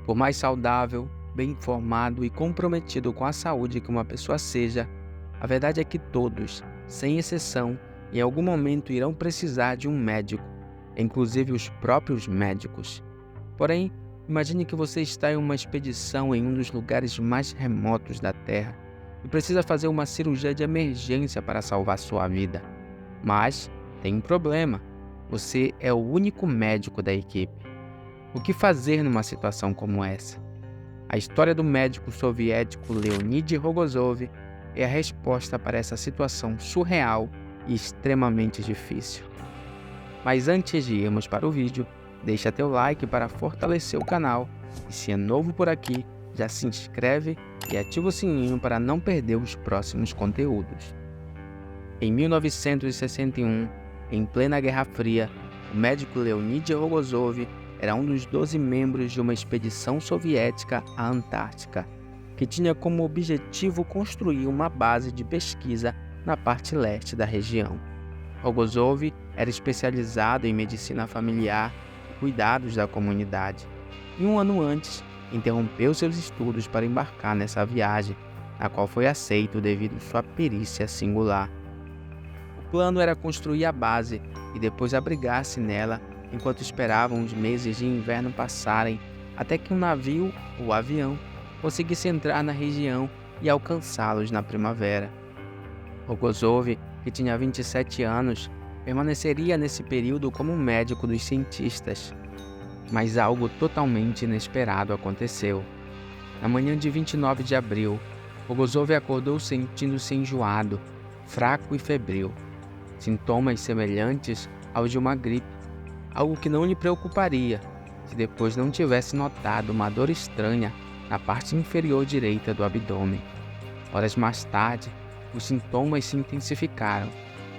Por mais saudável, bem informado e comprometido com a saúde que uma pessoa seja, a verdade é que todos, sem exceção, em algum momento irão precisar de um médico, inclusive os próprios médicos. Porém, imagine que você está em uma expedição em um dos lugares mais remotos da Terra e precisa fazer uma cirurgia de emergência para salvar sua vida. Mas tem um problema: você é o único médico da equipe. O que fazer numa situação como essa? A história do médico soviético Leonid Rogozov é a resposta para essa situação surreal e extremamente difícil. Mas antes de irmos para o vídeo, deixa teu like para fortalecer o canal e se é novo por aqui, já se inscreve e ativa o sininho para não perder os próximos conteúdos. Em 1961, em plena Guerra Fria, o médico Leonid Rogozov era um dos 12 membros de uma expedição soviética à Antártica, que tinha como objetivo construir uma base de pesquisa na parte leste da região. Rogozov era especializado em medicina familiar e cuidados da comunidade, e um ano antes interrompeu seus estudos para embarcar nessa viagem, na qual foi aceito devido sua perícia singular. O plano era construir a base e depois abrigar-se nela enquanto esperavam os meses de inverno passarem até que um navio ou avião conseguisse entrar na região e alcançá-los na primavera. Rogozov, que tinha 27 anos, permaneceria nesse período como médico dos cientistas. Mas algo totalmente inesperado aconteceu. Na manhã de 29 de abril, Rogozov acordou sentindo-se enjoado, fraco e febril. Sintomas semelhantes aos de uma gripe, algo que não lhe preocuparia se depois não tivesse notado uma dor estranha na parte inferior direita do abdômen. Horas mais tarde, os sintomas se intensificaram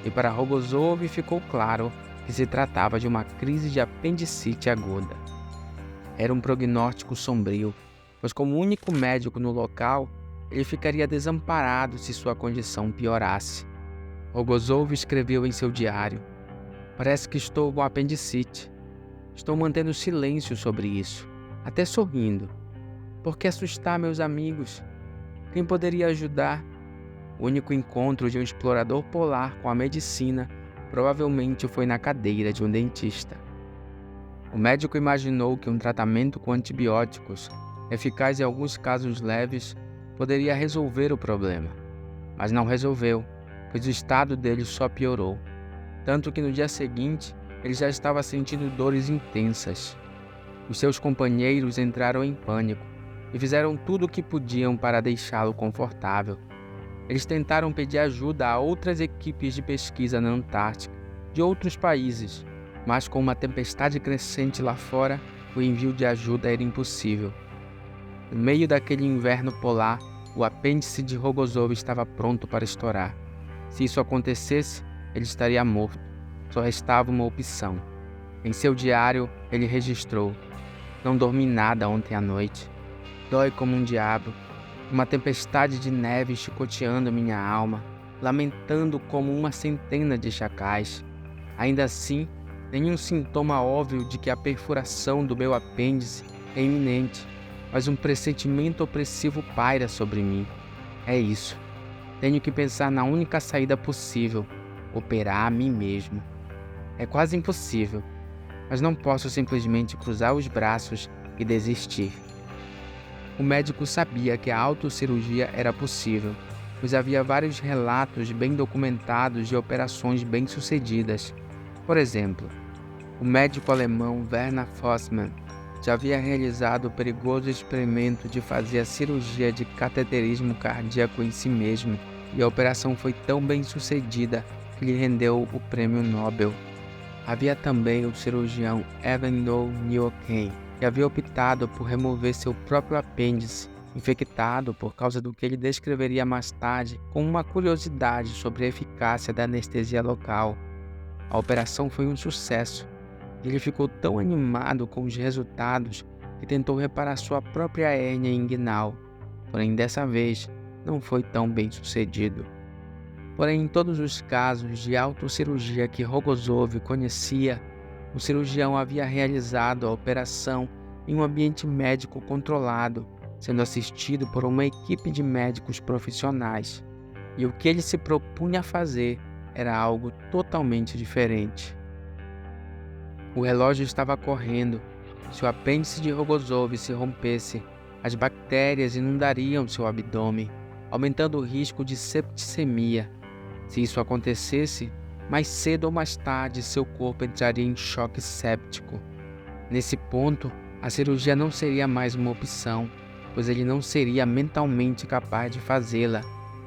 e para Rogozov ficou claro que se tratava de uma crise de apendicite aguda. Era um prognóstico sombrio, pois como único médico no local, ele ficaria desamparado se sua condição piorasse. Rogozov escreveu em seu diário: "Parece que estou com apendicite. Estou mantendo silêncio sobre isso, até sorrindo. Por que assustar meus amigos? Quem poderia ajudar? O único encontro de um explorador polar com a medicina provavelmente foi na cadeira de um dentista." O médico imaginou que um tratamento com antibióticos, eficaz em alguns casos leves, poderia resolver o problema. Mas não resolveu, pois o estado dele só piorou. Tanto que no dia seguinte, ele já estava sentindo dores intensas. Os seus companheiros entraram em pânico e fizeram tudo o que podiam para deixá-lo confortável. Eles tentaram pedir ajuda a outras equipes de pesquisa na Antártica, de outros países, mas com uma tempestade crescente lá fora, o envio de ajuda era impossível. No meio daquele inverno polar, o apêndice de Rogozov estava pronto para estourar. Se isso acontecesse, ele estaria morto. Só restava uma opção. Em seu diário, ele registrou: "Não dormi nada ontem à noite. Dói como um diabo. Uma tempestade de neve chicoteando minha alma, lamentando como uma centena de chacais. Ainda assim, nenhum sintoma óbvio de que a perfuração do meu apêndice é iminente, mas um pressentimento opressivo paira sobre mim. É isso. Tenho que pensar na única saída possível: operar a mim mesmo. É quase impossível, mas não posso simplesmente cruzar os braços e desistir." O médico sabia que a autocirurgia era possível, pois havia vários relatos bem documentados de operações bem-sucedidas. Por exemplo, o médico alemão Werner Fossmann já havia realizado o perigoso experimento de fazer a cirurgia de cateterismo cardíaco em si mesmo, e a operação foi tão bem-sucedida que lhe rendeu o prêmio Nobel. Havia também o cirurgião Evan Nioken, que havia optado por remover seu próprio apêndice, infectado por causa do que ele descreveria mais tarde como uma curiosidade sobre a eficácia da anestesia local. A operação foi um sucesso, e ele ficou tão animado com os resultados que tentou reparar sua própria hérnia inguinal, porém dessa vez não foi tão bem sucedido. Porém, em todos os casos de autocirurgia que Rogozov conhecia, o cirurgião havia realizado a operação em um ambiente médico controlado, sendo assistido por uma equipe de médicos profissionais. E o que ele se propunha a fazer era algo totalmente diferente. O relógio estava correndo. Se o apêndice de Rogozov se rompesse, as bactérias inundariam seu abdômen, aumentando o risco de septicemia. Se isso acontecesse, mais cedo ou mais tarde seu corpo entraria em choque séptico. Nesse ponto, a cirurgia não seria mais uma opção, pois ele não seria mentalmente capaz de fazê-la.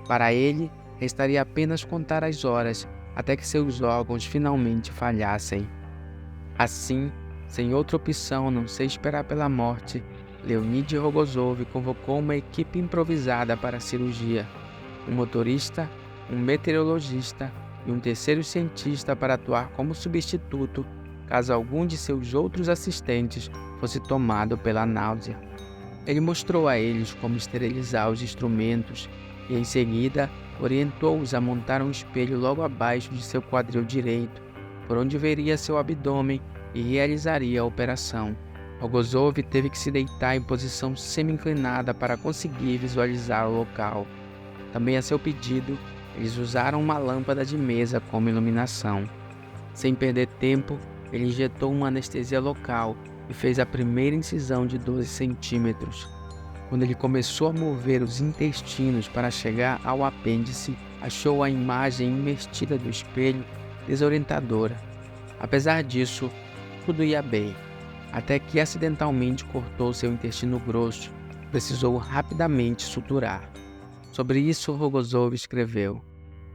Para ele, restaria apenas contar as horas até que seus órgãos finalmente falhassem. Assim, sem outra opção a não ser esperar pela morte, Leonid Rogozov convocou uma equipe improvisada para a cirurgia. Um motorista, um meteorologista e um terceiro cientista para atuar como substituto caso algum de seus outros assistentes fosse tomado pela náusea. Ele mostrou a eles como esterilizar os instrumentos e, em seguida, orientou-os a montar um espelho logo abaixo de seu quadril direito, por onde veria seu abdômen e realizaria a operação. Rogozov teve que se deitar em posição semi-inclinada para conseguir visualizar o local. Também a seu pedido, eles usaram uma lâmpada de mesa como iluminação. Sem perder tempo, ele injetou uma anestesia local e fez a primeira incisão de 12 centímetros. Quando ele começou a mover os intestinos para chegar ao apêndice, achou a imagem invertida do espelho desorientadora. Apesar disso, tudo ia bem, até que acidentalmente cortou seu intestino grosso. Precisou rapidamente suturar. Sobre isso, Rogozov escreveu: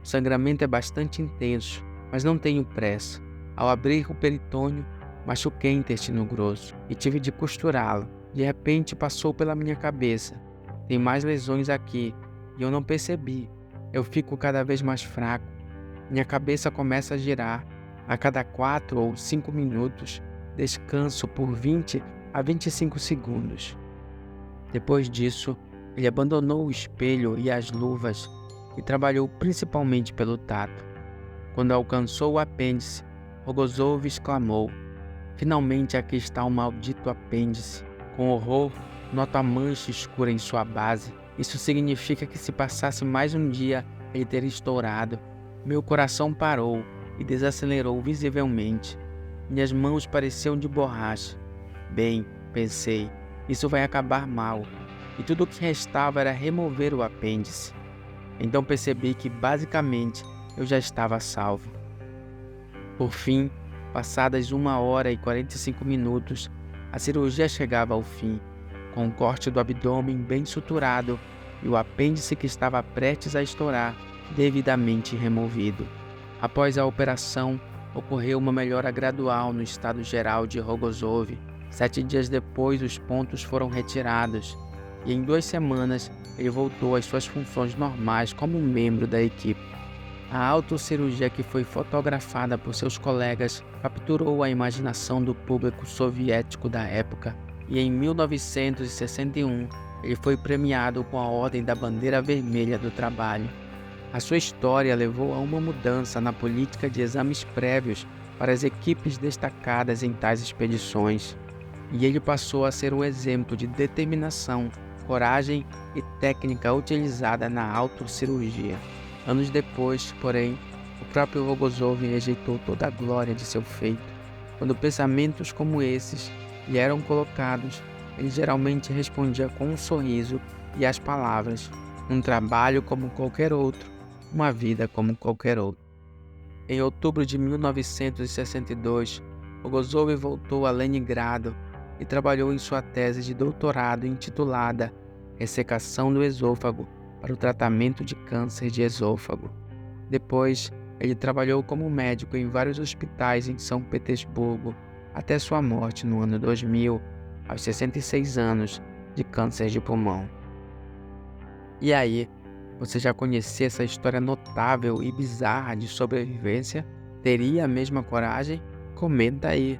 "O sangramento é bastante intenso, mas não tenho pressa. Ao abrir o peritônio, machuquei o intestino grosso e tive de costurá-lo. De repente passou pela minha cabeça: tem mais lesões aqui, e eu não percebi. Eu fico cada vez mais fraco. Minha cabeça começa a girar. A cada 4 ou 5 minutos, descanso por 20 a 25 segundos. Depois disso, ele abandonou o espelho e as luvas e trabalhou principalmente pelo tato. Quando alcançou o apêndice, Rogozov exclamou: finalmente aqui está o maldito apêndice. Com horror, noto a mancha escura em sua base. Isso significa que se passasse mais um dia, ele teria estourado. Meu coração parou e desacelerou visivelmente. Minhas mãos pareciam de borracha. Bem, pensei, isso vai acabar mal. E tudo o que restava era remover o apêndice. Então percebi que, basicamente, eu já estava salvo. Por fim, passadas 1 hora e 45 minutos, a cirurgia chegava ao fim, com o corte do abdômen bem suturado e o apêndice que estava prestes a estourar devidamente removido. Após a operação, ocorreu uma melhora gradual no estado geral de Rogozov. 7 dias depois, os pontos foram retirados e em 2 semanas ele voltou às suas funções normais como membro da equipe. A autocirurgia que foi fotografada por seus colegas capturou a imaginação do público soviético da época e em 1961 ele foi premiado com a Ordem da Bandeira Vermelha do Trabalho. A sua história levou a uma mudança na política de exames prévios para as equipes destacadas em tais expedições, e ele passou a ser um exemplo de determinação, coragem e técnica utilizada na autocirurgia. Anos depois, porém, o próprio Rogozov rejeitou toda a glória de seu feito. Quando pensamentos como esses lhe eram colocados, ele geralmente respondia com um sorriso e as palavras: um trabalho como qualquer outro, uma vida como qualquer outra. Em outubro de 1962, Rogozov voltou a Leningrado e trabalhou em sua tese de doutorado intitulada Ressecação do Esôfago para o tratamento de câncer de esôfago. Depois, ele trabalhou como médico em vários hospitais em São Petersburgo, até sua morte no ano 2000, aos 66 anos, de câncer de pulmão. E aí, você já conhecia essa história notável e bizarra de sobrevivência? Teria a mesma coragem? Comenta aí.